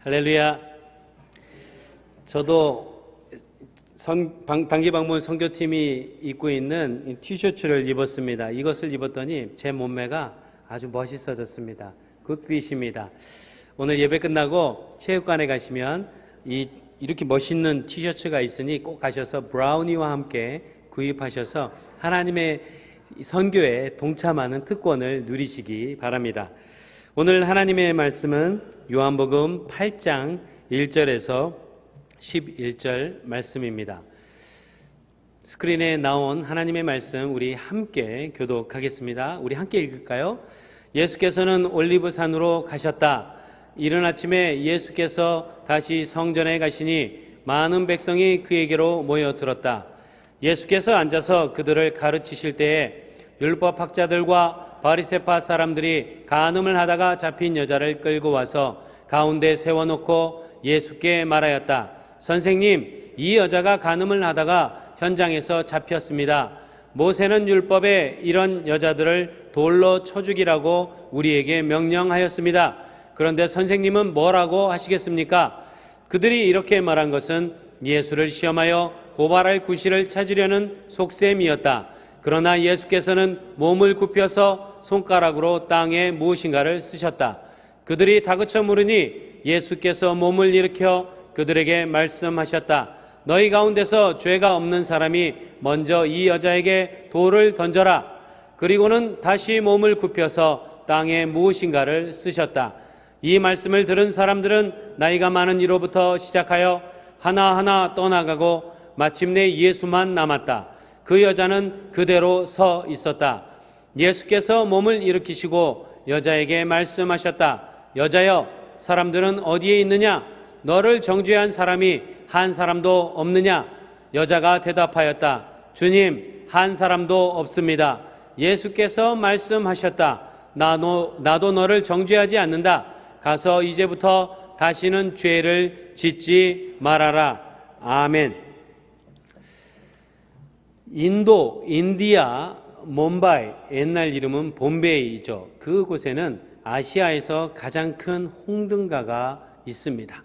할렐루야. 저도 단기방문 선교팀이 입고 있는 티셔츠를 입었습니다. 이것을 입었더니 제 몸매가 아주 멋있어졌습니다. 굿핏입니다. 오늘 예배 끝나고 체육관에 가시면 이렇게 멋있는 티셔츠가 있으니 꼭 가셔서 브라우니와 함께 구입하셔서 하나님의 선교에 동참하는 특권을 누리시기 바랍니다. 오늘 하나님의 말씀은 요한복음 8장 1절에서 11절 말씀입니다. 스크린에 나온 하나님의 말씀 우리 함께 교독하겠습니다. 우리 함께 읽을까요? 예수께서는 올리브산으로 가셨다. 이른 아침에 예수께서 다시 성전에 가시니 많은 백성이 그에게로 모여들었다. 예수께서 앉아서 그들을 가르치실 때에 율법학자들과 바리새파 사람들이 간음을 하다가 잡힌 여자를 끌고 와서 가운데 세워놓고 예수께 말하였다. 선생님, 이 여자가 간음을 하다가 현장에서 잡혔습니다. 모세는 율법에 이런 여자들을 돌로 쳐 죽이라고 우리에게 명령하였습니다. 그런데 선생님은 뭐라고 하시겠습니까? 그들이 이렇게 말한 것은 예수를 시험하여 고발할 구실을 찾으려는 속셈이었다. 그러나 예수께서는 몸을 굽혀서 손가락으로 땅에 무엇인가를 쓰셨다. 그들이 다그쳐 물으니 예수께서 몸을 일으켜 그들에게 말씀하셨다. 너희 가운데서 죄가 없는 사람이 먼저 이 여자에게 돌을 던져라. 그리고는 다시 몸을 굽혀서 땅에 무엇인가를 쓰셨다. 이 말씀을 들은 사람들은 나이가 많은 이로부터 시작하여 하나하나 떠나가고 마침내 예수만 남았다. 그 여자는 그대로 서 있었다. 예수께서 몸을 일으키시고 여자에게 말씀하셨다. 여자여, 사람들은 어디에 있느냐? 너를 정죄한 사람이 한 사람도 없느냐? 여자가 대답하였다. 주님, 한 사람도 없습니다. 예수께서 말씀하셨다. 나도 너를 정죄하지 않는다. 가서 이제부터 다시는 죄를 짓지 말아라. 아멘. 인디아, 몬바이, 옛날 이름은 봄베이죠. 그곳에는 아시아에서 가장 큰 홍등가가 있습니다.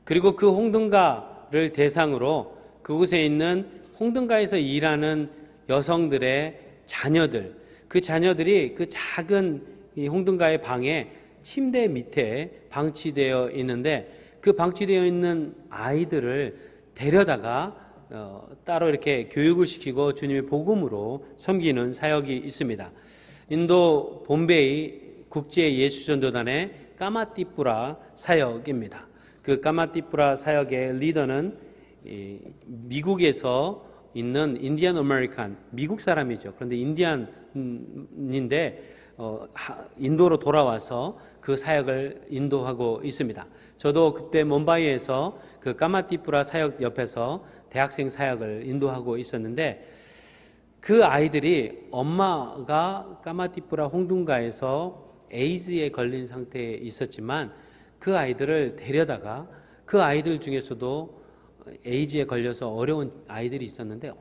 그리고 그 홍등가를 대상으로 그곳에 있는 홍등가에서 일하는 여성들의 자녀들, 그 자녀들이 그 작은 이 홍등가의 방에 침대 밑에 방치되어 있는데 그 방치되어 있는 아이들을 데려다가 따로 이렇게 교육을 시키고 주님의 복음으로 섬기는 사역이 있습니다. 인도 봄베이 국제예수전도단의 까마띠뿌라 사역입니다. 그 까마띠뿌라 사역의 리더는 미국에서 있는 인디안 아메리칸, 미국 사람이죠. 그런데 인디안인데 인도로 돌아와서 그 사역을 인도하고 있습니다. 저도 그때 몬바이에서 그 까마띠뿌라 사역 옆에서 대학생 사역을 인도하고 있었는데 그 아이들이 엄마가 까마띠뿌라 홍등가에서 에이즈에 걸린 상태에 있었지만 그 아이들을 데려다가 그 아이들 중에서도 에이즈에 걸려서 어려운 아이들이 있었는데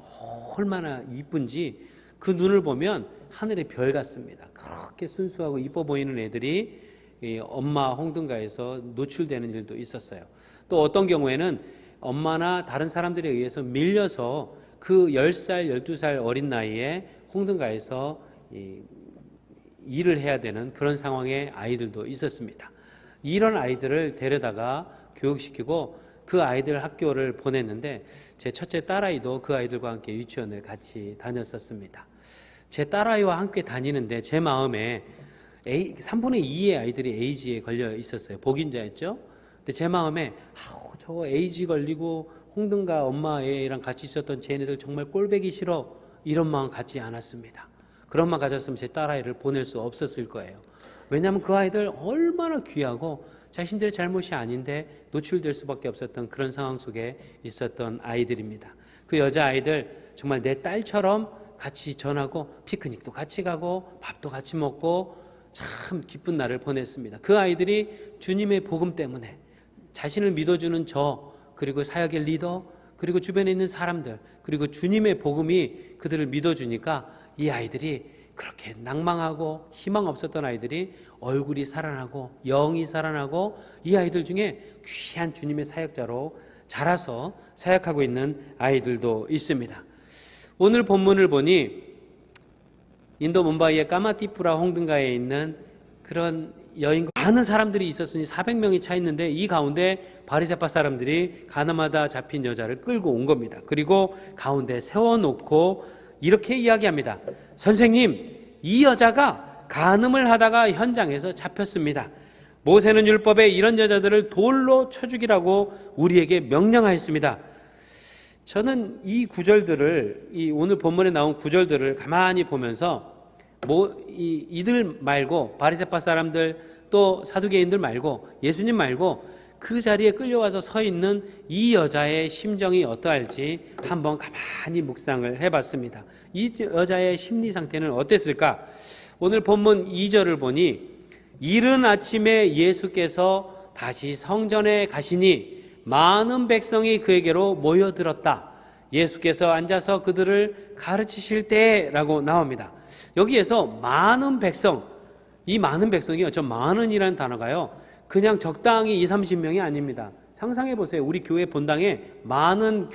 얼마나 이쁜지 그 눈을 보면 하늘의 별 같습니다. 그렇게 순수하고 이뻐 보이는 애들이 엄마 홍등가에서 노출되는 일도 있었어요. 또 어떤 경우에는 엄마나 다른 사람들에 의해서 밀려서 그 10살, 12살 어린 나이에 홍등가에서 일을 해야 되는 그런 상황의 아이들도 있었습니다. 이런 아이들을 데려다가 교육시키고 그 아이들 학교를 보냈는데 제 첫째 딸아이도 그 아이들과 함께 유치원을 같이 다녔었습니다. 제 딸아이와 함께 다니는데 제 마음에 3분의 2의 아이들이 에이즈에 걸려 있었어요. 복인자였죠. 근데 제 마음에 저 에이즈 걸리고 홍등가 엄마 애랑 같이 있었던 쟤네들 정말 꼴배기 싫어, 이런 마음 갖지 않았습니다. 그런 마음 가졌으면 제 딸아이를 보낼 수 없었을 거예요. 왜냐하면 그 아이들 얼마나 귀하고 자신들의 잘못이 아닌데 노출될 수밖에 없었던 그런 상황 속에 있었던 아이들입니다. 그 여자아이들 정말 내 딸처럼 같이 전하고 피크닉도 같이 가고 밥도 같이 먹고 참 기쁜 날을 보냈습니다. 그 아이들이 주님의 복음 때문에 자신을 믿어주는 저, 그리고 사역의 리더, 그리고 주변에 있는 사람들, 그리고 주님의 복음이 그들을 믿어주니까 이 아이들이 그렇게 낭망하고 희망 없었던 아이들이 얼굴이 살아나고 영이 살아나고 이 아이들 중에 귀한 주님의 사역자로 자라서 사역하고 있는 아이들도 있습니다. 오늘 본문을 보니 인도 뭄바이의 까마티푸라 홍등가에 있는 그런 여인과 많은 사람들이 있었으니 400명이 차 있는데 이 가운데 바리새파 사람들이 가나마다 잡힌 여자를 끌고 온 겁니다. 그리고 가운데 세워놓고 이렇게 이야기합니다. 선생님, 이 여자가 간음을 하다가 현장에서 잡혔습니다. 모세는 율법에 이런 여자들을 돌로 쳐 죽이라고 우리에게 명령하였습니다. 저는 이 구절들을, 이 오늘 본문에 나온 구절들을 가만히 보면서 이들 말고 바리새파 사람들 또 사두개인들 말고 예수님 말고 그 자리에 끌려와서 서 있는 이 여자의 심정이 어떠할지 한번 가만히 묵상을 해봤습니다. 이 여자의 심리 상태는 어땠을까? 오늘 본문 2절을 보니 이른 아침에 예수께서 다시 성전에 가시니 많은 백성이 그에게로 모여들었다. 예수께서 앉아서 그들을 가르치실 때라고 나옵니다. 여기에서 많은 백성, 이 많은 백성이요, 저 많은이라는 단어가요, 그냥 적당히 20-30명이 아닙니다. 상상해 보세요. 우리 교회 본당에 많은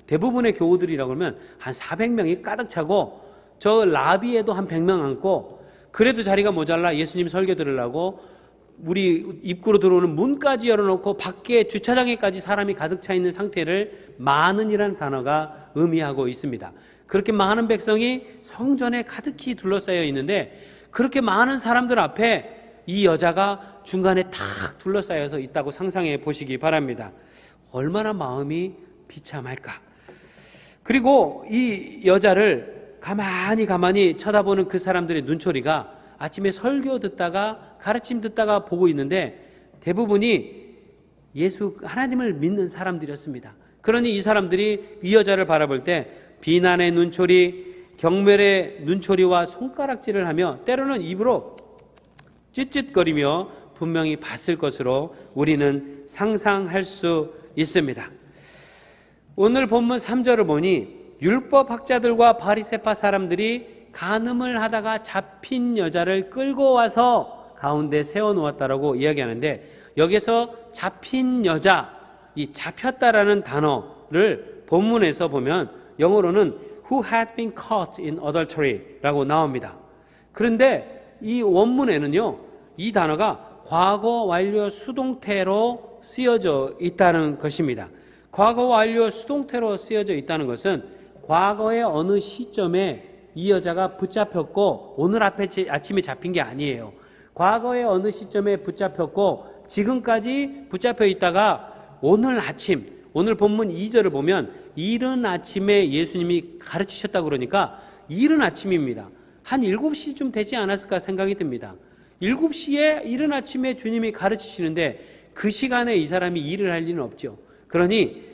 대부분의 교우들이라고 하면 한 400명이 가득 차고 저 라비에도 한 100명 앉고, 그래도 자리가 모자라 예수님 설교 들으려고 우리 입구로 들어오는 문까지 열어놓고 밖에 주차장에까지 사람이 가득 차 있는 상태를 많은이라는 단어가 의미하고 있습니다. 그렇게 많은 백성이 성전에 가득히 둘러싸여 있는데 그렇게 많은 사람들 앞에 이 여자가 중간에 탁 둘러싸여서 있다고 상상해 보시기 바랍니다. 얼마나 마음이 비참할까. 그리고 이 여자를 가만히 쳐다보는 그 사람들의 눈초리가 아침에 설교 듣다가 가르침 듣다가 보고 있는데 대부분이 하나님을 믿는 사람들이었습니다. 그러니 이 사람들이 이 여자를 바라볼 때 비난의 눈초리, 경멸의 눈초리와 손가락질을 하며 때로는 입으로 찌릿거리며 분명히 봤을 것으로 우리는 상상할 수 있습니다. 오늘 본문 3절을 보니 율법학자들과 바리새파 사람들이 간음을 하다가 잡힌 여자를 끌고 와서 가운데 세워놓았다라고 이야기하는데, 여기서 잡힌 여자, 이 잡혔다라는 단어를 본문에서 보면 영어로는 who had been caught in adultery라고 나옵니다. 그런데 이 원문에는요, 이 단어가 과거 완료 수동태로 쓰여져 있다는 것입니다. 과거 완료 수동태로 쓰여져 있다는 것은 과거의 어느 시점에 이 여자가 붙잡혔고 오늘 아침에 잡힌 게 아니에요. 과거의 어느 시점에 붙잡혔고 지금까지 붙잡혀 있다가 오늘 아침, 오늘 본문 2절을 보면 이른 아침에 예수님이 가르치셨다고 그러니까 이른 아침입니다. 한 7시쯤 되지 않았을까 생각이 듭니다. 7시에 이른 아침에 주님이 가르치시는데 그 시간에 이 사람이 일을 할 리는 없죠. 그러니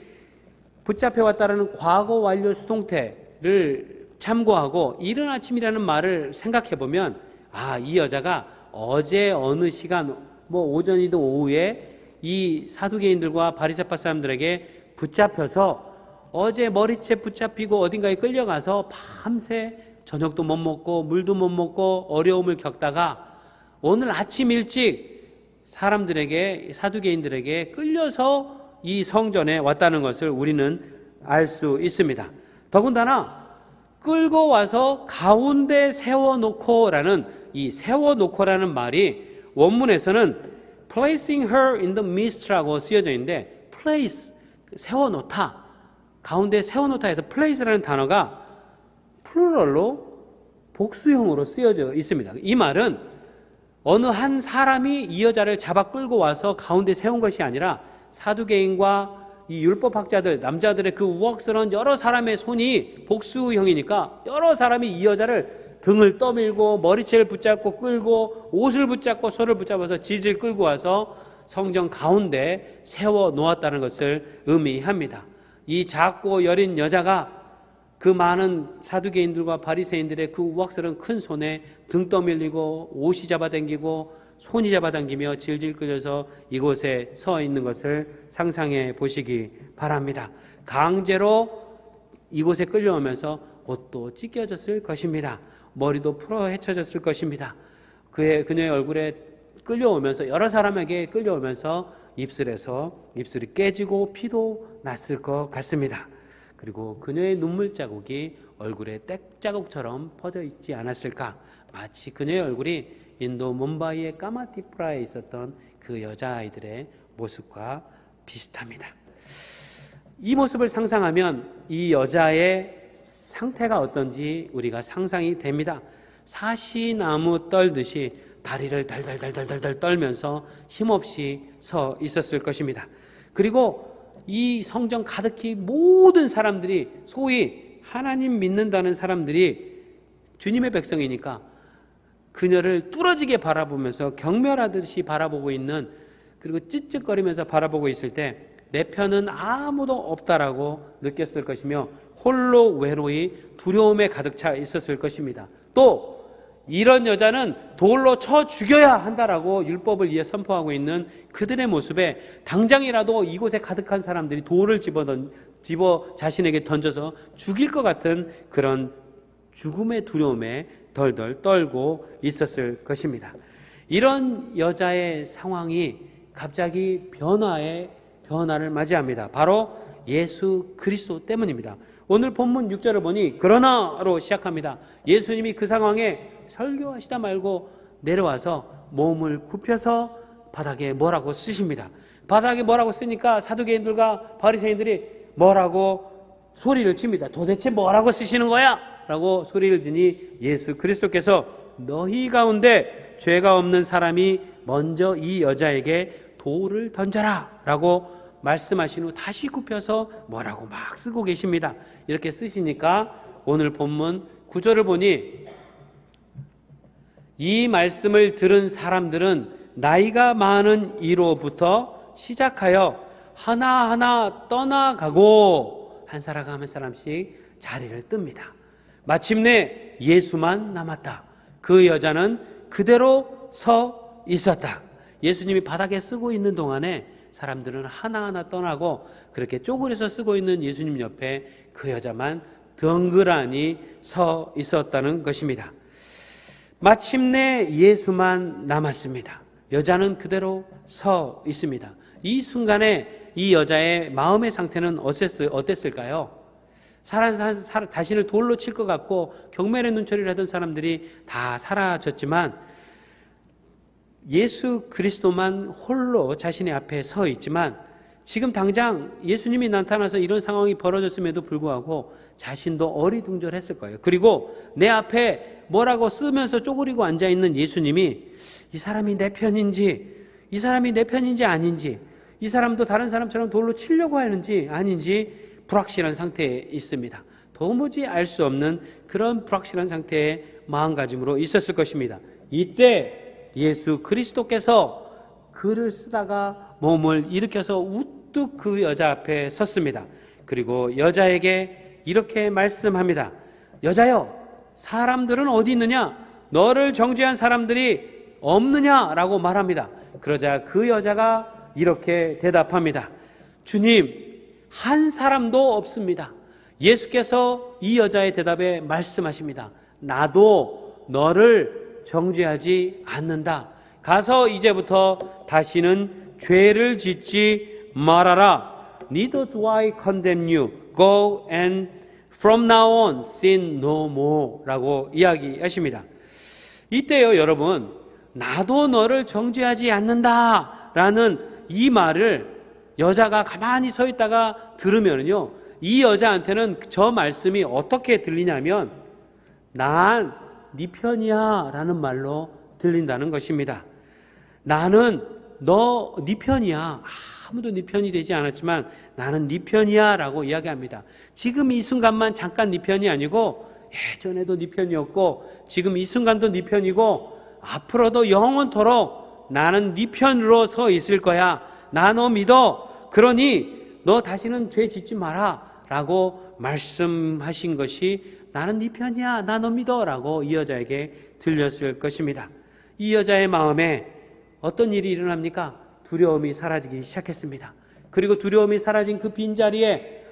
붙잡혀왔다라는 과거 완료 수동태를 참고하고 이른 아침이라는 말을 생각해보면 이 여자가 어제 어느 시간, 오전이든 오후에 이 사두개인들과 바리새파 사람들에게 붙잡혀서 어제 머리채 붙잡히고 어딘가에 끌려가서 밤새 저녁도 못 먹고 물도 못 먹고 어려움을 겪다가 오늘 아침 일찍 사두개인들에게 끌려서 이 성전에 왔다는 것을 우리는 알 수 있습니다. 더군다나 끌고 와서 가운데 세워놓고라는 이 세워놓고라는 말이 원문에서는 placing her in the midst라고 쓰여져 있는데 place, 세워놓다, 가운데 세워놓다 해서 place라는 단어가 플루럴로 복수형으로 쓰여져 있습니다. 이 말은 어느 한 사람이 이 여자를 잡아 끌고 와서 가운데 세운 것이 아니라 사두개인과 이 율법학자들, 남자들의 그 우악스러운 여러 사람의 손이 복수형이니까 여러 사람이 이 여자를 등을 떠밀고 머리채를 붙잡고 끌고 옷을 붙잡고 손을 붙잡아서 질질 끌고 와서 성전 가운데 세워 놓았다는 것을 의미합니다. 이 작고 여린 여자가 그 많은 사두개인들과 바리새인들의 그 우악스러운 큰 손에 등 떠밀리고 옷이 잡아당기고 손이 잡아당기며 질질 끌려서 이곳에 서 있는 것을 상상해 보시기 바랍니다. 강제로 이곳에 끌려오면서 옷도 찢겨졌을 것입니다. 머리도 풀어 헤쳐졌을 것입니다. 그녀의 얼굴에 끌려오면서, 여러 사람에게 끌려오면서 입술이 깨지고 피도 났을 것 같습니다. 그리고 그녀의 눈물 자국이 얼굴에 때 자국처럼 퍼져 있지 않았을까? 마치 그녀의 얼굴이 인도 뭄바이의 까마티프라에 있었던 그 여자아이들의 모습과 비슷합니다. 이 모습을 상상하면 이 여자의 상태가 어떤지 우리가 상상이 됩니다. 사시나무 떨듯이 다리를 덜덜덜덜덜 떨면서 힘없이 서 있었을 것입니다. 그리고 이 성전 가득히 모든 사람들이, 소위 하나님 믿는다는 사람들이 주님의 백성이니까 그녀를 뚫어지게 바라보면서 경멸하듯이 바라보고 있는, 그리고 찌찌거리면서 바라보고 있을 때 내 편은 아무도 없다라고 느꼈을 것이며 홀로 외로이 두려움에 가득 차 있었을 것입니다. 또 이런 여자는 돌로 쳐 죽여야 한다라고 율법을 위해 선포하고 있는 그들의 모습에 당장이라도 이곳에 가득한 사람들이 돌을 집어 자신에게 던져서 죽일 것 같은 그런 죽음의 두려움에 덜덜 떨고 있었을 것입니다. 이런 여자의 상황이 갑자기 변화를 맞이합니다. 바로 예수 그리스도 때문입니다. 오늘 본문 6절을 보니 그러나로 시작합니다. 예수님이 그 상황에 설교하시다 말고 내려와서 몸을 굽혀서 바닥에 뭐라고 쓰십니다. 바닥에 뭐라고 쓰니까 사두개인들과 바리새인들이 뭐라고 소리를 칩니다. 도대체 뭐라고 쓰시는 거야? 라고 소리를 지니 예수 그리스도께서 너희 가운데 죄가 없는 사람이 먼저 이 여자에게 돌을 던져라 라고 말씀하신 후 다시 굽혀서 뭐라고 막 쓰고 계십니다. 이렇게 쓰시니까 오늘 본문 9절을 보니 이 말씀을 들은 사람들은 나이가 많은 이로부터 시작하여 하나하나 떠나가고 한 사람 한 사람씩 자리를 뜹니다. 마침내 예수만 남았다. 그 여자는 그대로 서 있었다. 예수님이 바닥에 쓰고 있는 동안에 사람들은 하나하나 떠나고 그렇게 쪼그려서 쓰고 있는 예수님 옆에 그 여자만 덩그러니 서 있었다는 것입니다. 마침내 예수만 남았습니다. 여자는 그대로 서 있습니다. 이 순간에 이 여자의 마음의 상태는 어땠을까요? 자신을 돌로 칠 것 같고 경멸의 눈초리를 하던 사람들이 다 사라졌지만 예수 그리스도만 홀로 자신의 앞에 서 있지만 지금 당장 예수님이 나타나서 이런 상황이 벌어졌음에도 불구하고 자신도 어리둥절했을 거예요. 그리고 내 앞에 뭐라고 쓰면서 쪼그리고 앉아있는 예수님이 이 사람이 내 편인지 아닌지, 이 사람도 다른 사람처럼 돌로 치려고 하는지 아닌지 불확실한 상태에 있습니다. 도무지 알 수 없는 그런 불확실한 상태의 마음가짐으로 있었을 것입니다. 이때 예수 그리스도께서 글을 쓰다가 몸을 일으켜서 우뚝 그 여자 앞에 섰습니다. 그리고 여자에게 이렇게 말씀합니다. 여자여, 사람들은 어디 있느냐? 너를 정죄한 사람들이 없느냐라고 말합니다. 그러자 그 여자가 이렇게 대답합니다. 주님, 한 사람도 없습니다. 예수께서 이 여자의 대답에 말씀하십니다. 나도 너를 정죄하지 않는다. 가서 이제부터 다시는 죄를 짓지 말아라. Neither do I condemn you. Go and from now on sin no more 라고 이야기하십니다. 이때요 여러분, 나도 너를 정죄하지 않는다 라는 이 말을 여자가 가만히 서 있다가 들으면요, 이 여자한테는 저 말씀이 어떻게 들리냐면 난 네 편이야 라는 말로 들린다는 것입니다. 나는 네 편이야. 아무도 네 편이 되지 않았지만 나는 네 편이야 라고 이야기합니다. 지금 이 순간만 잠깐 네 편이 아니고 예전에도 네 편이었고 지금 이 순간도 네 편이고 앞으로도 영원토록 나는 네 편으로 서 있을 거야. 나 너 믿어. 그러니 너 다시는 죄 짓지 마라 라고 말씀하신 것이 나는 네 편이야. 나 너 믿어 라고 이 여자에게 들렸을 것입니다. 이 여자의 마음에 어떤 일이 일어납니까? 두려움이 사라지기 시작했습니다. 그리고 두려움이 사라진 그 빈자리에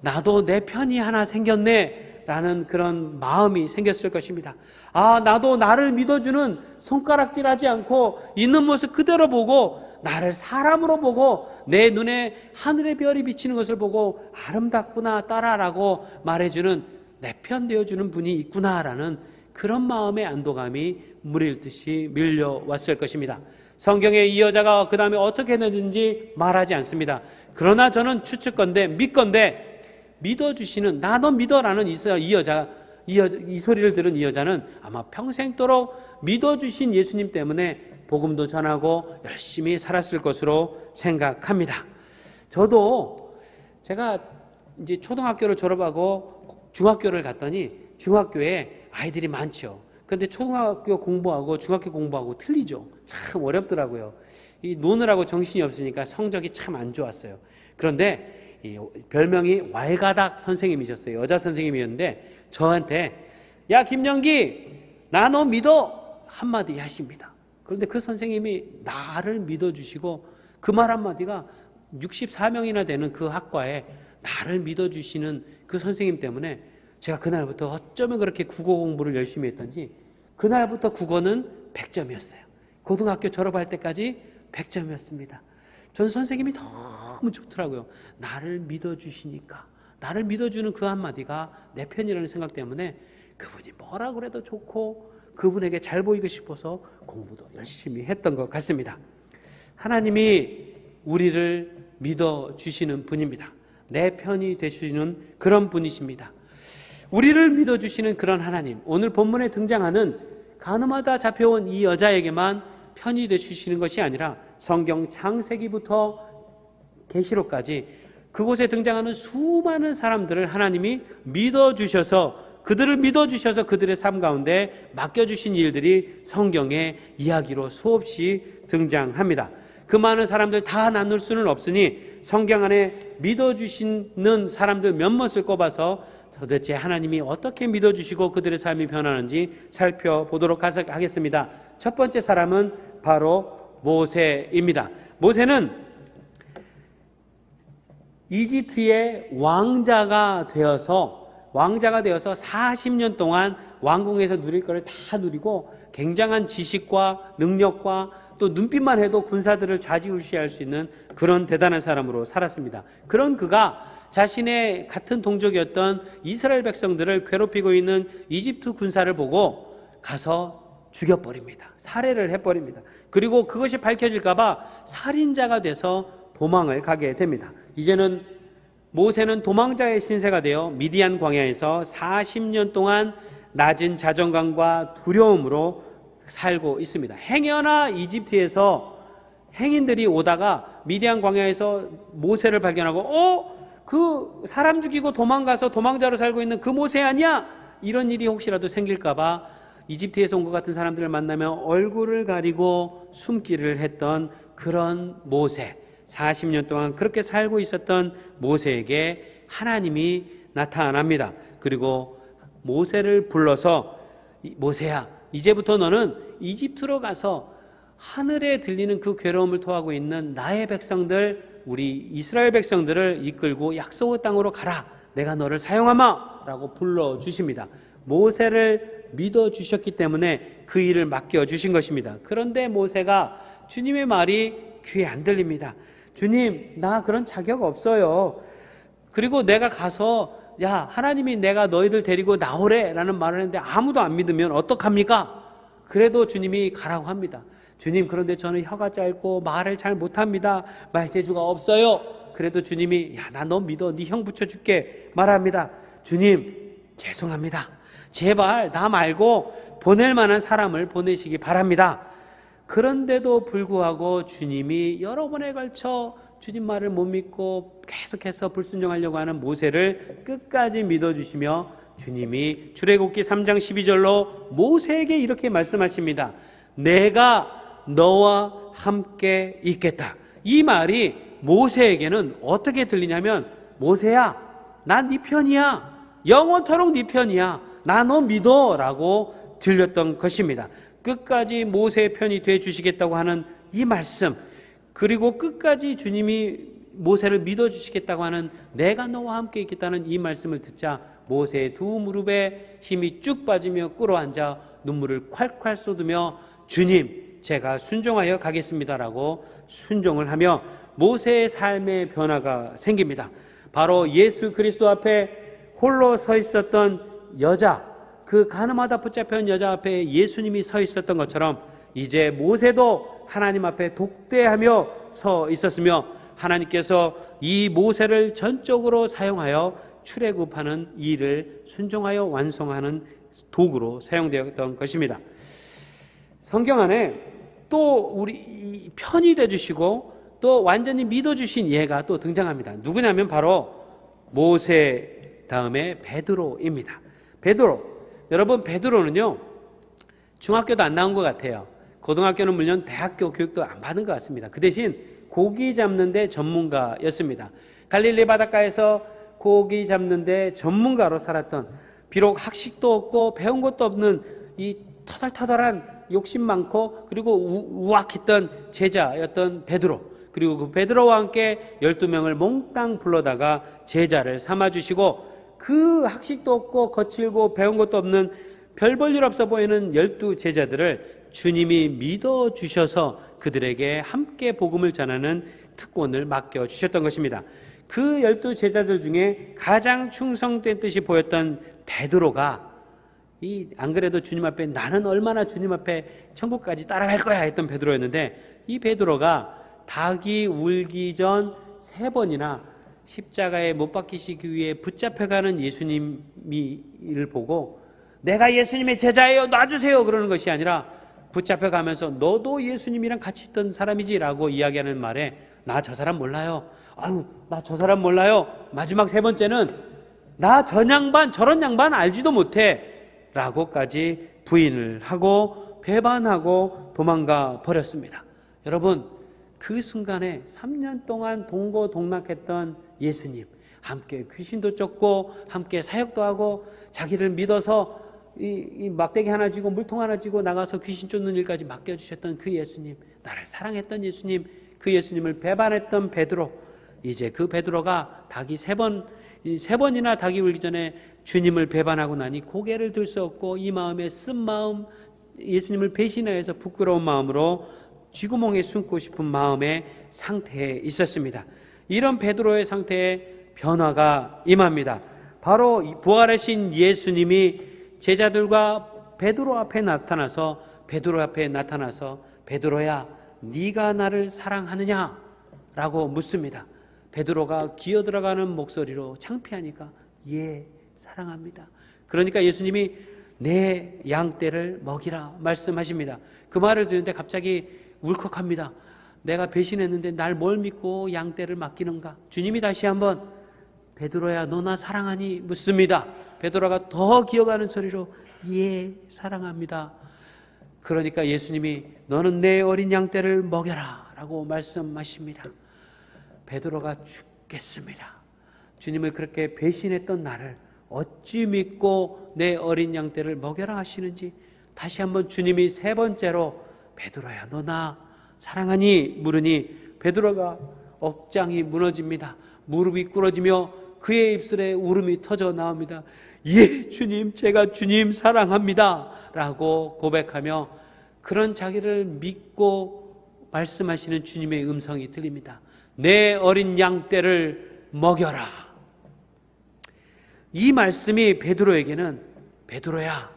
나도 내 편이 하나 생겼네 라는 그런 마음이 생겼을 것입니다. 아, 나도 나를 믿어주는 손가락질하지 않고 있는 모습 그대로 보고 나를 사람으로 보고 내 눈에 하늘의 별이 비치는 것을 보고 아름답구나 딸아라고 말해주는 내 편 되어주는 분이 있구나라는 그런 마음의 안도감이 물일 듯이 밀려왔을 것입니다. 성경에 이 여자가 그 다음에 어떻게 했는지 말하지 않습니다. 그러나 저는 추측건대 믿건대 믿어주시는 나 너 믿어라는 이 소리를 들은 이 여자는 아마 평생도록 믿어주신 예수님 때문에 복음도 전하고 열심히 살았을 것으로 생각합니다. 저도 제가 이제 초등학교를 졸업하고 중학교를 갔더니 중학교에 아이들이 많죠. 근데 초등학교 공부하고 중학교 공부하고 틀리죠. 참 어렵더라고요. 이 노느라고 정신이 없으니까 성적이 참 안 좋았어요. 그런데 이 별명이 왈가닥 선생님이셨어요. 여자 선생님이었는데 저한테 야 김영기 나 너 믿어 한마디 하십니다. 그런데 그 선생님이 나를 믿어주시고 그 말 한마디가 64명이나 되는 그 학과에 나를 믿어주시는 그 선생님 때문에 제가 그날부터 어쩌면 그렇게 국어 공부를 열심히 했던지 그날부터 국어는 100점이었어요. 고등학교 졸업할 때까지 100점이었습니다. 전 선생님이 너무 좋더라고요. 나를 믿어주시니까 나를 믿어주는 그 한마디가 내 편이라는 생각 때문에 그분이 뭐라 그래도 좋고 그분에게 잘 보이고 싶어서 공부도 열심히 했던 것 같습니다. 하나님이 우리를 믿어주시는 분입니다. 내 편이 되시는 그런 분이십니다. 우리를 믿어주시는 그런 하나님, 오늘 본문에 등장하는 가늠하다 잡혀온 이 여자에게만 편이 되시는 것이 아니라 성경 창세기부터 계시록까지 그곳에 등장하는 수많은 사람들을 하나님이 믿어주셔서 그들을 믿어주셔서 그들의 삶 가운데 맡겨주신 일들이 성경의 이야기로 수없이 등장합니다. 그 많은 사람들 다 나눌 수는 없으니 성경 안에 믿어주시는 사람들 몇몇을 꼽아서 도대체 하나님이 어떻게 믿어주시고 그들의 삶이 변하는지 살펴보도록 하겠습니다. 첫 번째 사람은 바로 모세입니다. 모세는 이집트의 왕자가 되어서 40년 동안 왕궁에서 누릴 것을 다 누리고 굉장한 지식과 능력과 또 눈빛만 해도 군사들을 좌지우지할 수 있는 그런 대단한 사람으로 살았습니다. 그런 그가 자신의 같은 동족이었던 이스라엘 백성들을 괴롭히고 있는 이집트 군사를 보고 가서 죽여버립니다. 살해를 해버립니다. 그리고 그것이 밝혀질까 봐 살인자가 돼서 도망을 가게 됩니다. 이제는 모세는 도망자의 신세가 되어 미디안 광야에서 40년 동안 낮은 자존감과 두려움으로 살고 있습니다. 행여나 이집트에서 행인들이 오다가 미디안 광야에서 모세를 발견하고 그 사람 죽이고 도망가서 도망자로 살고 있는 그 모세 아니야? 이런 일이 혹시라도 생길까 봐 이집트에서 온 것 같은 사람들을 만나면 얼굴을 가리고 숨기를 했던 그런 모세, 40년 동안 그렇게 살고 있었던 모세에게 하나님이 나타납니다. 그리고 모세를 불러서 모세야, 이제부터 너는 이집트로 가서 하늘에 들리는 그 괴로움을 토하고 있는 나의 백성들, 우리 이스라엘 백성들을 이끌고 약속의 땅으로 가라. 내가 너를 사용하마 라고 불러주십니다. 모세를 믿어주셨기 때문에 그 일을 맡겨주신 것입니다. 그런데 모세가 주님의 말이 귀에 안 들립니다. 주님, 나 그런 자격 없어요. 그리고 내가 가서 야, 하나님이 내가 너희들 데리고 나오래 라는 말을 했는데 아무도 안 믿으면 어떡합니까? 그래도 주님이 가라고 합니다. 주님, 그런데 저는 혀가 짧고 말을 잘 못합니다. 말재주가 없어요. 그래도 주님이 야, 나 너 믿어. 네 형 붙여줄게 말합니다. 주님, 죄송합니다. 제발 나 말고 보낼 만한 사람을 보내시기 바랍니다. 그런데도 불구하고 주님이 여러 번에 걸쳐 주님 말을 못 믿고 계속해서 불순종하려고 하는 모세를 끝까지 믿어주시며 주님이 출애굽기 3장 12절로 모세에게 이렇게 말씀하십니다. 내가 너와 함께 있겠다. 이 말이 모세에게는 어떻게 들리냐면 모세야, 난 네 편이야. 영원토록 네 편이야. 나 너 믿어 라고 들렸던 것입니다. 끝까지 모세의 편이 돼 주시겠다고 하는 이 말씀, 그리고 끝까지 주님이 모세를 믿어주시겠다고 하는 내가 너와 함께 있겠다는 이 말씀을 듣자 모세의 두 무릎에 힘이 쭉 빠지며 꿇어앉아 눈물을 콸콸 쏟으며 주님, 제가 순종하여 가겠습니다라고 순종을 하며 모세의 삶의 변화가 생깁니다. 바로 예수 그리스도 앞에 홀로 서 있었던 여자, 그 가늠하다 붙잡혀온 여자 앞에 예수님이 서 있었던 것처럼 이제 모세도 하나님 앞에 독대하며 서 있었으며 하나님께서 이 모세를 전적으로 사용하여 출애굽하는 일을 순종하여 완성하는 도구로 사용되었던 것입니다. 성경 안에 또 우리 편이 되어주시고 또 완전히 믿어주신 예가 또 등장합니다. 누구냐면 바로 모세 다음에 베드로입니다. 베드로, 여러분 베드로는요 중학교도 안 나온 것 같아요. 고등학교는 물론 대학교 교육도 안 받은 것 같습니다. 그 대신 고기 잡는 데 전문가였습니다. 갈릴리 바닷가에서 고기 잡는 데 전문가로 살았던, 비록 학식도 없고 배운 것도 없는 이 터덜터덜한 욕심 많고 그리고 우악했던 제자였던 베드로, 그리고 그 베드로와 함께 12명을 몽땅 불러다가 제자를 삼아주시고 그 학식도 없고 거칠고 배운 것도 없는 별 볼 일 없어 보이는 12 제자들을 주님이 믿어주셔서 그들에게 함께 복음을 전하는 특권을 맡겨주셨던 것입니다. 그 12 제자들 중에 가장 충성된 뜻이 보였던 베드로가 안 그래도 주님 앞에 나는 얼마나 주님 앞에 천국까지 따라갈 거야 했던 베드로였는데, 이 베드로가 닭이 울기 전 3번이나 십자가에 못 박히시기 위해 붙잡혀가는 예수님을 보고 내가 예수님의 제자예요 놔주세요 그러는 것이 아니라 붙잡혀가면서 너도 예수님이랑 같이 있던 사람이지 라고 이야기하는 말에 나 저 사람 몰라요. 아유 나 저 사람 몰라요. 마지막 3번째는 나 저 양반 저런 양반 알지도 못해 라고까지 부인을 하고 배반하고 도망가 버렸습니다. 여러분 그 순간에 3년 동안 동고동락했던 예수님, 함께 귀신도 쫓고 함께 사역도 하고 자기를 믿어서 이 막대기 하나 쥐고 물통 하나 쥐고 나가서 귀신 쫓는 일까지 맡겨주셨던 그 예수님, 나를 사랑했던 예수님, 그 예수님을 배반했던 베드로, 이제 그 베드로가 닭이 3번이나 닭이 울기 전에 주님을 배반하고 나니 고개를 들 수 없고 이 마음에 쓴 마음, 예수님을 배신하여서 부끄러운 마음으로 쥐구멍에 숨고 싶은 마음의 상태에 있었습니다. 이런 베드로의 상태에 변화가 임합니다. 바로 부활하신 예수님이 제자들과 베드로 앞에 나타나서 베드로야 네가 나를 사랑하느냐? 라고 묻습니다. 베드로가 기어들어가는 목소리로 창피하니까 예, 사랑합니다. 그러니까 예수님이 내 양떼를 먹이라 말씀하십니다. 그 말을 듣는데 갑자기 울컥합니다. 내가 배신했는데 날 뭘 믿고 양떼를 맡기는가? 주님이 다시 한번 베드로야 너 나 사랑하니? 묻습니다. 베드로가 더 기어가는 소리로 예, 사랑합니다. 그러니까 예수님이 너는 내 어린 양떼를 먹여라 라고 말씀하십니다. 베드로가 죽겠습니다. 주님을 그렇게 배신했던 나를 어찌 믿고 내 어린 양떼를 먹여라 하시는지 다시 한번 주님이 3번째로 베드로야 너 나 사랑하니? 물으니 베드로가 억장이 무너집니다. 무릎이 꿇어지며 그의 입술에 울음이 터져 나옵니다. 예, 주님, 제가 주님 사랑합니다 라고 고백하며 그런 자기를 믿고 말씀하시는 주님의 음성이 들립니다. 내 어린 양떼를 먹여라. 이 말씀이 베드로에게는 베드로야,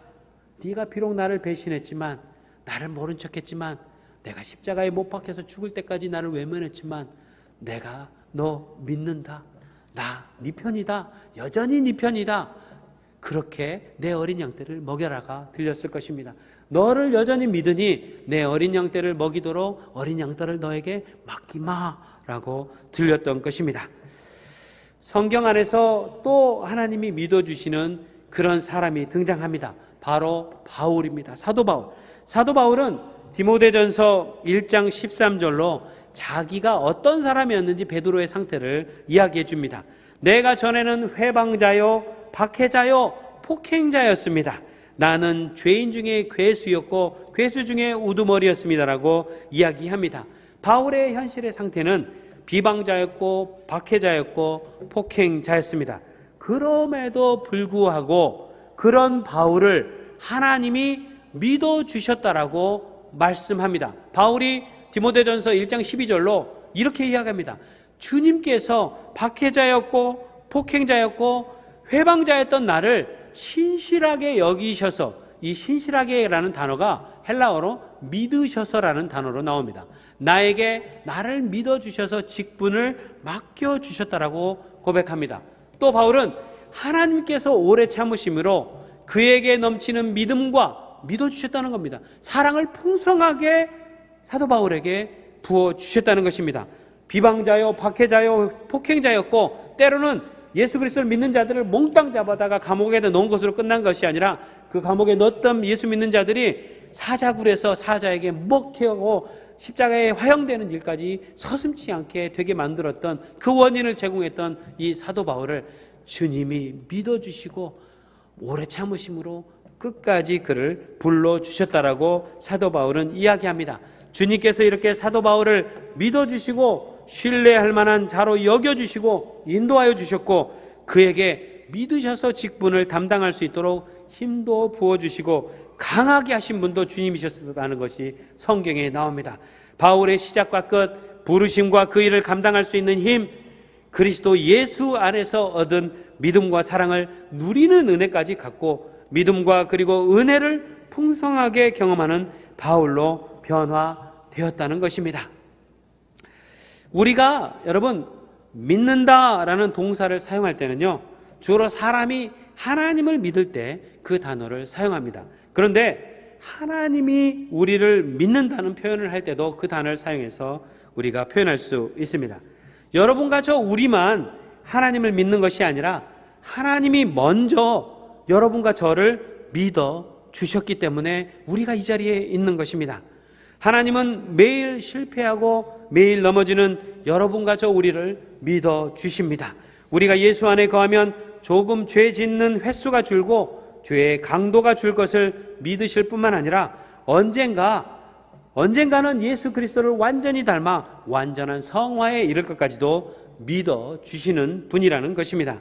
네가 비록 나를 배신했지만, 나를 모른 척했지만, 내가 십자가에 못 박혀서 죽을 때까지 나를 외면했지만 내가 너 믿는다. 나 네 편이다. 여전히 네 편이다. 그렇게 내 어린 양떼를 먹여라가 들렸을 것입니다. 너를 여전히 믿으니 내 어린 양떼를 먹이도록 어린 양떼를 너에게 맡기마라고 들렸던 것입니다. 성경 안에서 또 하나님이 믿어주시는 그런 사람이 등장합니다. 바로 바울입니다. 사도 바울. 사도 바울은 디모데전서 1장 13절로 자기가 어떤 사람이었는지 베드로의 상태를 이야기해 줍니다. 내가 전에는 회방자요, 박해자요, 폭행자였습니다. 나는 죄인 중에 괴수였고 괴수 중에 우두머리였습니다라고 이야기합니다. 바울의 현실의 상태는 비방자였고 박해자였고 폭행자였습니다. 그럼에도 불구하고 그런 바울을 하나님이 믿어주셨다라고 말씀합니다. 바울이 디모데전서 1장 12절로 이렇게 이야기합니다. 주님께서 박해자였고 폭행자였고 회방자였던 나를 신실하게 여기셔서, 이 신실하게라는 단어가 헬라어로 믿으셔서라는 단어로 나옵니다. 나를 믿어주셔서 직분을 맡겨주셨다라고 고백합니다. 또 바울은 하나님께서 오래 참으심으로 그에게 넘치는 믿음과 믿어주셨다는 겁니다. 사랑을 풍성하게 사도 바울에게 부어주셨다는 것입니다. 비방자요, 박해자요, 폭행자였고 때로는 예수 그리스도를 믿는 자들을 몽땅 잡아다가 감옥에 넣은 것으로 끝난 것이 아니라 그 감옥에 넣었던 예수 믿는 자들이 사자굴에서 사자에게 먹히고 십자가에 화형되는 일까지 서슴지 않게 되게 만들었던 그 원인을 제공했던 이 사도 바울을 주님이 믿어주시고 오래 참으심으로 끝까지 그를 불러주셨다라고 사도 바울은 이야기합니다. 주님께서 이렇게 사도 바울을 믿어주시고 신뢰할 만한 자로 여겨주시고 인도하여 주셨고 그에게 믿으셔서 직분을 담당할 수 있도록 힘도 부어주시고 강하게 하신 분도 주님이셨다는 것이 성경에 나옵니다. 바울의 시작과 끝, 부르심과 그 일을 감당할 수 있는 힘, 그리스도 예수 안에서 얻은 믿음과 사랑을 누리는 은혜까지 갖고 믿음과 그리고 은혜를 풍성하게 경험하는 바울로 변화되었다는 것입니다. 우리가 여러분 믿는다라는 동사를 사용할 때는요, 주로 사람이 하나님을 믿을 때 그 단어를 사용합니다. 그런데 하나님이 우리를 믿는다는 표현을 할 때도 그 단어를 사용해서 우리가 표현할 수 있습니다. 여러분과 저 우리만 하나님을 믿는 것이 아니라 하나님이 먼저 여러분과 저를 믿어 주셨기 때문에 우리가 이 자리에 있는 것입니다. 하나님은 매일 실패하고 매일 넘어지는 여러분과 저 우리를 믿어 주십니다. 우리가 예수 안에 거하면 조금 죄 짓는 횟수가 줄고 죄의 강도가 줄 것을 믿으실 뿐만 아니라 언젠가는 예수 그리스도를 완전히 닮아 완전한 성화에 이를 것까지도 믿어 주시는 분이라는 것입니다.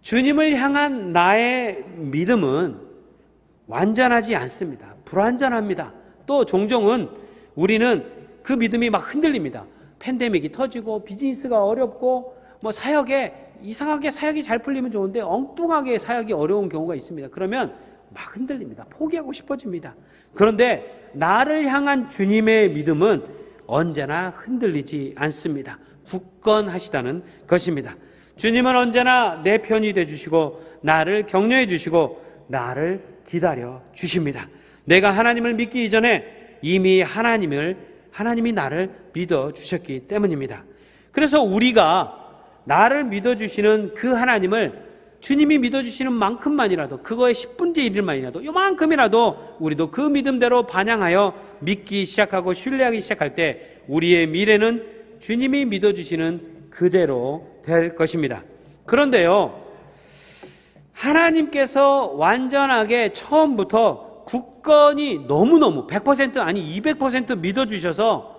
주님을 향한 나의 믿음은 완전하지 않습니다. 불완전합니다. 또 종종은 우리는 그 믿음이 막 흔들립니다. 팬데믹이 터지고 비즈니스가 어렵고 사역에 이상하게 사역이 잘 풀리면 좋은데 엉뚱하게 사역이 어려운 경우가 있습니다. 그러면 막 흔들립니다. 포기하고 싶어집니다. 그런데 나를 향한 주님의 믿음은 언제나 흔들리지 않습니다. 굳건하시다는 것입니다. 주님은 언제나 내 편이 되어주시고 나를 격려해 주시고 나를 기다려 주십니다. 내가 하나님을 믿기 이전에 이미 하나님이 나를 믿어 주셨기 때문입니다. 그래서 우리가 나를 믿어주시는 그 하나님을 주님이 믿어주시는 만큼만이라도, 그거의 10분의 1일만이라도, 요만큼이라도 우리도 그 믿음대로 반영하여 믿기 시작하고 신뢰하기 시작할 때 우리의 미래는 주님이 믿어주시는 그대로 될 것입니다. 그런데요, 하나님께서 완전하게 처음부터 굳건히 너무너무 100% 아니 200% 믿어주셔서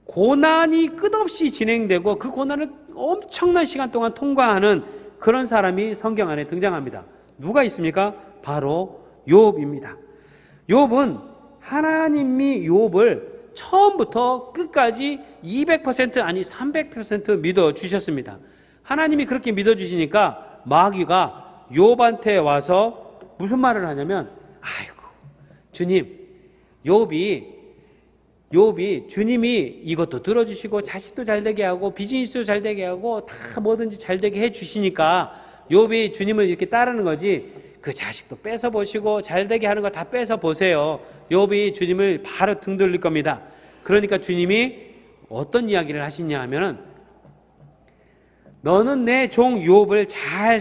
고난이 끝없이 진행되고 그 고난을 엄청난 시간 동안 통과하는 그런 사람이 성경 안에 등장합니다. 누가 있습니까? 바로 욥입니다. 욥은 하나님이 욥을 처음부터 끝까지 200% 아니 300% 믿어주셨습니다. 하나님이 그렇게 믿어주시니까 마귀가 욥한테 와서 무슨 말을 하냐면, 아이고 주님, 욥이 주님이 이것도 들어주시고 자식도 잘되게 하고 비즈니스도 잘되게 하고 다 뭐든지 잘되게 해주시니까 욥이 주님을 이렇게 따르는 거지, 그 자식도 뺏어보시고 잘되게 하는 거 다 뺏어보세요. 욥이 주님을 바로 등 돌릴 겁니다. 그러니까 주님이 어떤 이야기를 하시냐 하면은, 너는 내 종 욥을 잘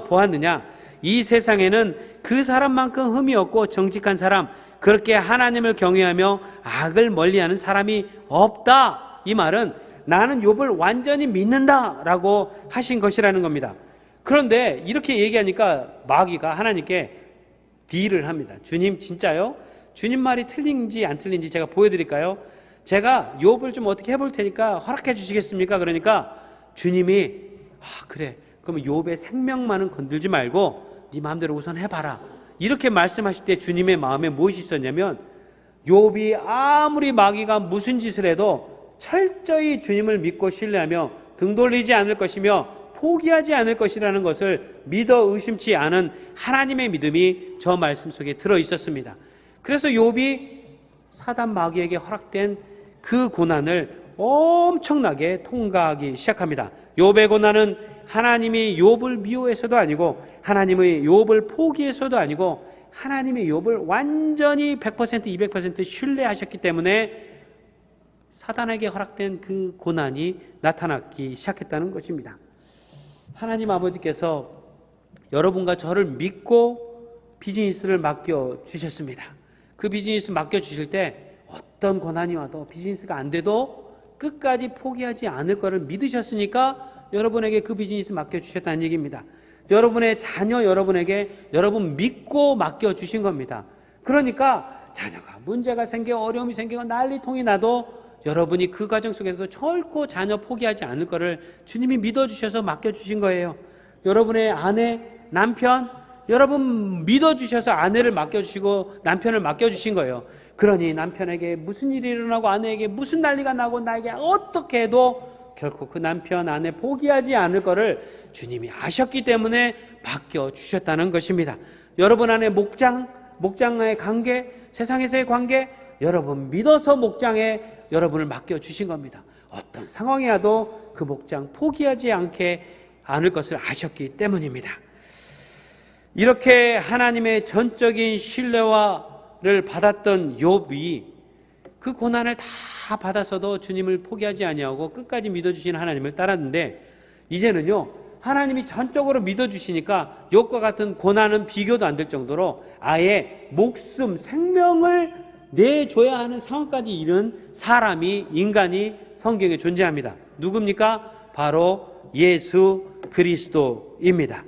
보았느냐? 이 세상에는 그 사람만큼 흠이 없고 정직한 사람, 그렇게 하나님을 경외하며 악을 멀리하는 사람이 없다. 이 말은 나는 욥을 완전히 믿는다라고 하신 것이라는 겁니다. 그런데 이렇게 얘기하니까 마귀가 하나님께 딜을 합니다. 주님 진짜요? 주님 말이 틀린지 안 틀린지 제가 보여드릴까요? 제가 욥을 좀 어떻게 해볼 테니까 허락해 주시겠습니까? 그러니까 주님이 그래. 그럼 욥의 생명만은 건들지 말고 네 마음대로 우선 해봐라. 이렇게 말씀하실 때 주님의 마음에 무엇이 있었냐면, 욥이 아무리 마귀가 무슨 짓을 해도 철저히 주님을 믿고 신뢰하며 등 돌리지 않을 것이며 포기하지 않을 것이라는 것을 믿어 의심치 않은 하나님의 믿음이 저 말씀 속에 들어 있었습니다. 그래서 욥이 사단 마귀에게 허락된 그 고난을 엄청나게 통과하기 시작합니다. 욥의 고난은 하나님이 욥을 미워해서도 아니고 하나님의 욥을 포기해서도 아니고 하나님의 욥을 완전히 100% 200% 신뢰하셨기 때문에 사단에게 허락된 그 고난이 나타나기 시작했다는 것입니다. 하나님 아버지께서 여러분과 저를 믿고 비즈니스를 맡겨주셨습니다. 그 비즈니스 맡겨주실 때 어떤 고난이 와도 비즈니스가 안 돼도 끝까지 포기하지 않을 것을 믿으셨으니까 여러분에게 그 비즈니스 맡겨주셨다는 얘기입니다. 여러분의 자녀 여러분에게 여러분 믿고 맡겨주신 겁니다. 그러니까 자녀가 문제가 생겨 어려움이 생기고 난리통이 나도 여러분이 그 과정 속에서 결코 자녀 포기하지 않을 것을 주님이 믿어주셔서 맡겨주신 거예요. 여러분의 아내, 남편, 여러분 믿어주셔서 아내를 맡겨주시고 남편을 맡겨주신 거예요. 그러니 남편에게 무슨 일이 일어나고 아내에게 무슨 난리가 나고 나에게 어떻게 해도 결코 그 남편, 아내 포기하지 않을 것을 주님이 아셨기 때문에 맡겨주셨다는 것입니다. 여러분 안에 목장과의 관계, 세상에서의 관계, 여러분 믿어서 목장에 여러분을 맡겨주신 겁니다. 어떤 상황이 와도 그 목장 포기하지 않을 것을 아셨기 때문입니다. 이렇게 하나님의 전적인 신뢰를 받았던 욥이 그 고난을 다 받아서도 주님을 포기하지 아니하고 끝까지 믿어주신 하나님을 따랐는데, 이제는요 하나님이 전적으로 믿어주시니까 욥과 같은 고난은 비교도 안 될 정도로 아예 목숨, 생명을 내줘야 하는 상황까지 이른 사람이, 인간이 성경에 존재합니다. 누굽니까? 바로 예수 그리스도입니다.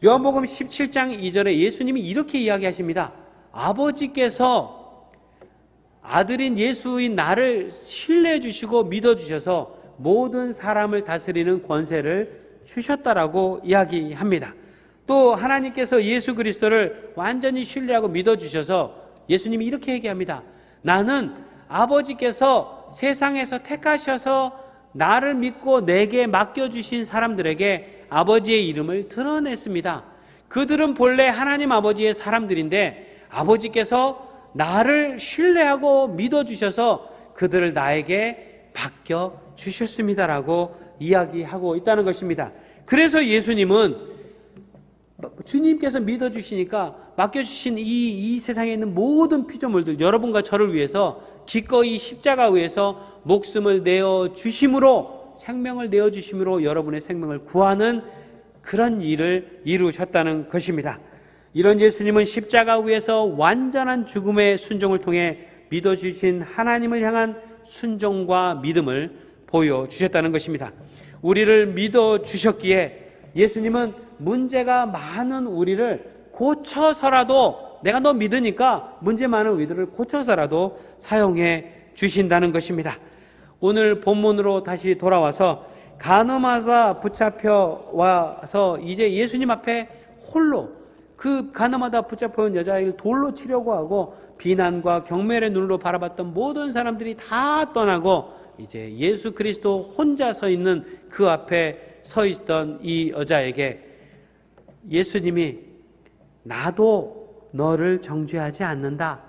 요한복음 17장 2절에 예수님이 이렇게 이야기하십니다. 아버지께서 아들인 예수인 나를 신뢰해 주시고 믿어 주셔서 모든 사람을 다스리는 권세를 주셨다라고 이야기합니다. 또 하나님께서 예수 그리스도를 완전히 신뢰하고 믿어 주셔서 예수님이 이렇게 얘기합니다. 나는 아버지께서 세상에서 택하셔서 나를 믿고 내게 맡겨주신 사람들에게 아버지의 이름을 드러냈습니다. 그들은 본래 하나님 아버지의 사람들인데 아버지께서 나를 신뢰하고 믿어주셔서 그들을 나에게 맡겨주셨습니다라고 이야기하고 있다는 것입니다. 그래서 예수님은 주님께서 믿어주시니까 맡겨주신 이 세상에 있는 모든 피조물들, 여러분과 저를 위해서 기꺼이 십자가 위에서 목숨을 내어주심으로, 생명을 내어주심으로 여러분의 생명을 구하는 그런 일을 이루셨다는 것입니다. 이런 예수님은 십자가 위에서 완전한 죽음의 순종을 통해 믿어주신 하나님을 향한 순종과 믿음을 보여주셨다는 것입니다. 우리를 믿어주셨기에 예수님은 문제가 많은 우리를 고쳐서라도, 내가 너 믿으니까 문제 많은 우리들을 고쳐서라도 사용해 주신다는 것입니다. 오늘 본문으로 다시 돌아와서 간음하다 붙잡혀 와서 이제 예수님 앞에 홀로, 그 간음하다 붙잡혀 온 여자아이를 돌로 치려고 하고 비난과 경멸의 눈으로 바라봤던 모든 사람들이 다 떠나고 이제 예수 그리스도 혼자 서 있는 그 앞에 서 있던 이 여자에게 예수님이 나도 너를 정죄하지 않는다.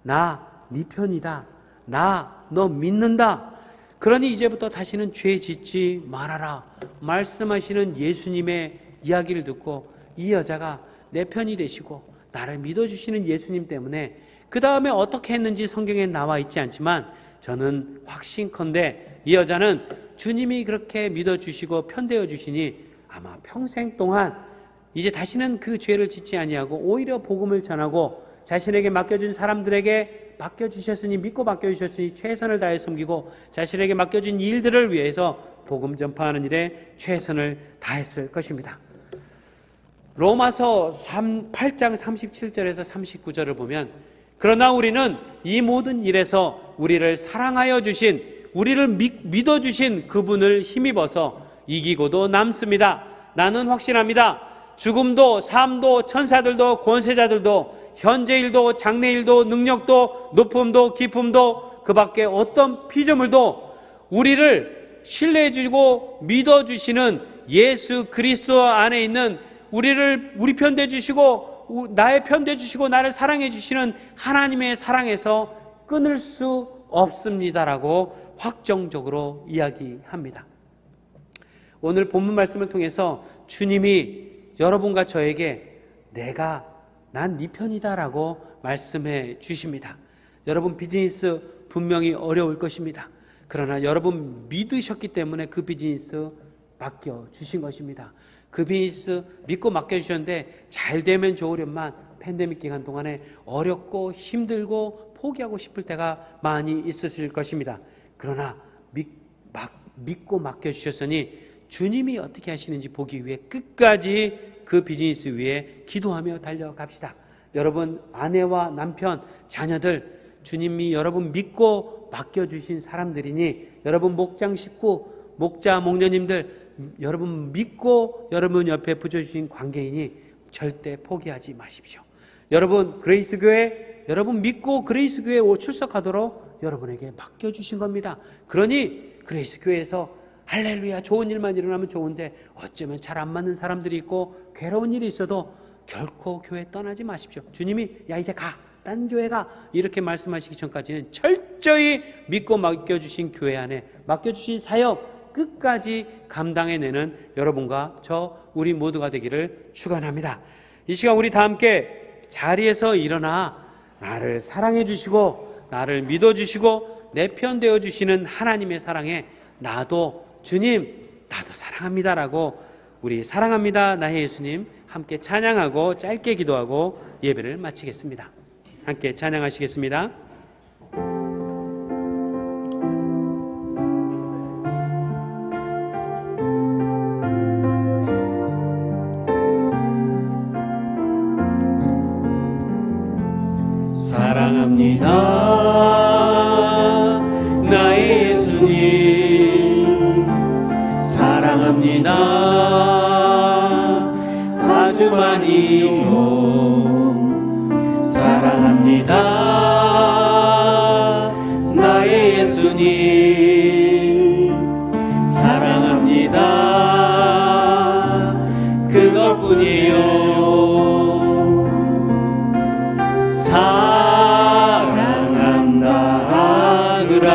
나 네 편이다. 나 너 믿는다. 그러니 이제부터 다시는 죄 짓지 말아라 말씀하시는 예수님의 이야기를 듣고 이 여자가 내 편이 되시고 나를 믿어주시는 예수님 때문에 그 다음에 어떻게 했는지 성경에 나와 있지 않지만 저는 확신컨대 이 여자는 주님이 그렇게 믿어주시고 편되어 주시니 아마 평생 동안 이제 다시는 그 죄를 짓지 아니하고 오히려 복음을 전하고 자신에게 맡겨준 사람들에게 맡겨주셨으니, 믿고 맡겨주셨으니 최선을 다해 섬기고 자신에게 맡겨준 일들을 위해서 복음 전파하는 일에 최선을 다했을 것입니다. 로마서 8장 37절에서 39절을 보면 그러나 우리는 이 모든 일에서 우리를 사랑하여 주신, 우리를 믿어주신 그분을 힘입어서 이기고도 남습니다. 나는 확신합니다. 죽음도 삶도 천사들도 권세자들도 현재일도 장래일도 능력도 높음도 깊음도 그 밖에 어떤 피조물도 우리를 신뢰해주고 믿어주시는 예수 그리스도 안에 있는 우리 편대 주시고 나의 편대 주시고 나를 사랑해 주시는 하나님의 사랑에서 끊을 수 없습니다라고 확정적으로 이야기합니다. 오늘 본문 말씀을 통해서 주님이 여러분과 저에게 난 네 편이다라고 말씀해 주십니다. 여러분 비즈니스 분명히 어려울 것입니다. 그러나 여러분 믿으셨기 때문에 그 비즈니스 맡겨주신 것입니다. 그 비즈니스 믿고 맡겨주셨는데 잘 되면 좋으련만 팬데믹 기간 동안에 어렵고 힘들고 포기하고 싶을 때가 많이 있으실 것입니다. 그러나 믿고 맡겨주셨으니 주님이 어떻게 하시는지 보기 위해 끝까지 그 비즈니스 위에 기도하며 달려갑시다. 여러분 아내와 남편, 자녀들 주님이 여러분 믿고 맡겨주신 사람들이니 여러분 목장 식구, 목자, 목녀님들 여러분 믿고 여러분 옆에 붙여주신 관계이니 절대 포기하지 마십시오. 여러분 그레이스 교회 여러분 믿고 그레이스 교회에 출석하도록 여러분에게 맡겨주신 겁니다. 그러니 그레이스 교회에서 할렐루야 좋은 일만 일어나면 좋은데 어쩌면 잘 안 맞는 사람들이 있고 괴로운 일이 있어도 결코 교회 떠나지 마십시오. 주님이 야 이제 가, 딴 교회 가 이렇게 말씀하시기 전까지는 철저히 믿고 맡겨주신 교회 안에 맡겨주신 사역 끝까지 감당해내는 여러분과 우리 모두가 되기를 축원합니다. 이 시간 우리 다 함께 자리에서 일어나 나를 사랑해 주시고 나를 믿어 주시고 내 편 되어 주시는 하나님의 사랑에 주님 나도 사랑합니다라고 우리 사랑합니다 나의 예수님 함께 찬양하고 짧게 기도하고 예배를 마치겠습니다. 함께 찬양하시겠습니다. 사랑합니다 나의 예수님 사랑합니다 아주 많이요 사랑합니다 나의 예수님 사랑합니다 그것뿐이요 사랑한다 하느라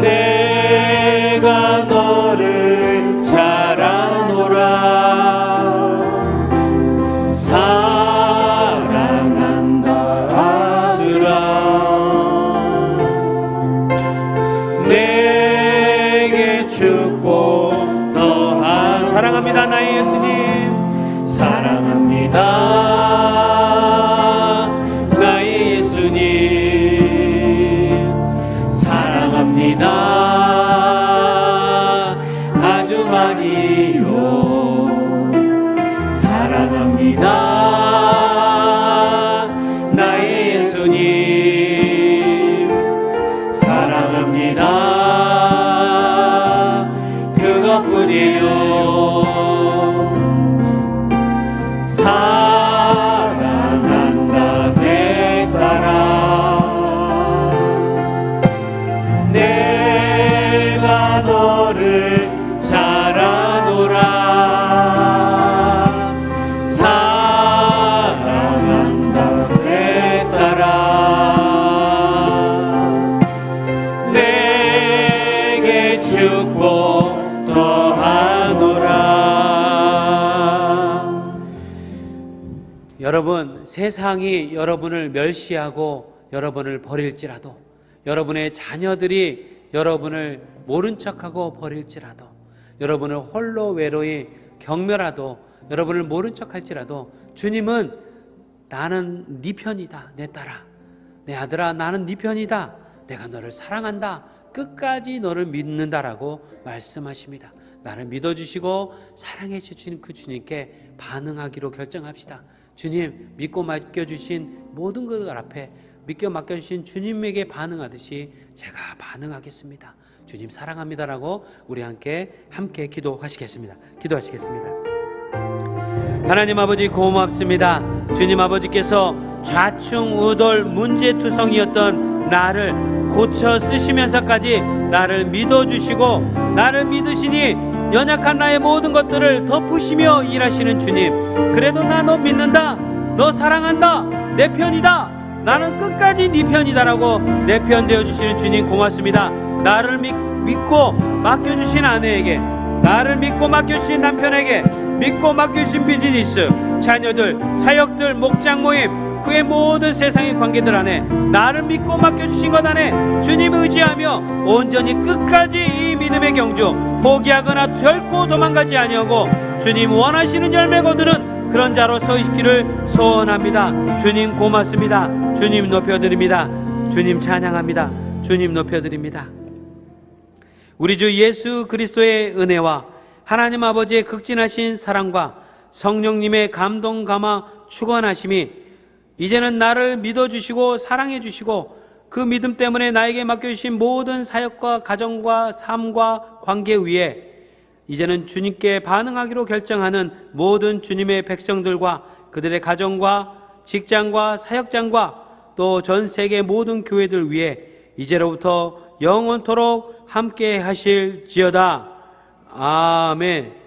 내가 너를 잘 아노라 사랑한다 하느라 내게 축복 더한 사랑합니다 나의 예수님 사랑합니다 나의 예수님 사랑합니다 아주 많이요 사랑합니다 나의 예수님 사랑합니다 그것뿐이요 사랑한다 내 딸아 내가 너를 잘 아노라 사랑한다 내 딸아 내게 축복 더하노라. 여러분 세상이 여러분을 멸시하고 여러분을 버릴지라도 여러분의 자녀들이 여러분을 모른 척하고 버릴지라도 여러분을 홀로 외로이 경멸하도 여러분을 모른 척할지라도 주님은 나는 네 편이다 내 딸아 내 아들아 나는 네 편이다 내가 너를 사랑한다 끝까지 너를 믿는다라고 말씀하십니다. 나를 믿어주시고 사랑해 주시는 그 주님께 반응하기로 결정합시다. 주님 믿고 맡겨주신 모든 것들 앞에 믿겨 맡겨주신 주님에게 반응하듯이 제가 반응하겠습니다. 주님 사랑합니다라고 우리 함께 기도하시겠습니다. 기도하시겠습니다. 하나님 아버지 고맙습니다. 주님 아버지께서 좌충우돌 문제투성이었던 나를 고쳐 쓰시면서까지 나를 믿어주시고 나를 믿으시니 연약한 나의 모든 것들을 덮으시며 일하시는 주님, 그래도 나 너 믿는다, 너 사랑한다, 내 편이다, 나는 끝까지 네 편이다라고 내 편 되어주시는 주님 고맙습니다. 나를 믿고 맡겨주신 아내에게, 나를 믿고 맡겨주신 남편에게, 믿고 맡겨주신 비즈니스, 자녀들, 사역들, 목장 모임, 그의 모든 세상의 관계들 안에 나를 믿고 맡겨주신 것 안에 주님 의지하며 온전히 끝까지 이 믿음의 경주 포기하거나 결코 도망가지 아니하고 주님 원하시는 열매 거두는 그런 자로 서 있기를 소원합니다. 주님 고맙습니다. 주님 높여드립니다. 주님 찬양합니다. 주님 높여드립니다. 우리 주 예수 그리스도의 은혜와 하나님 아버지의 극진하신 사랑과 성령님의 감동 감화 축원하심이 이제는 나를 믿어주시고 사랑해주시고 그 믿음 때문에 나에게 맡겨주신 모든 사역과 가정과 삶과 관계 위에 이제는 주님께 반응하기로 결정하는 모든 주님의 백성들과 그들의 가정과 직장과 사역장과 또 전 세계 모든 교회들 위해 이제로부터 영원토록 함께 하실지어다. 아멘.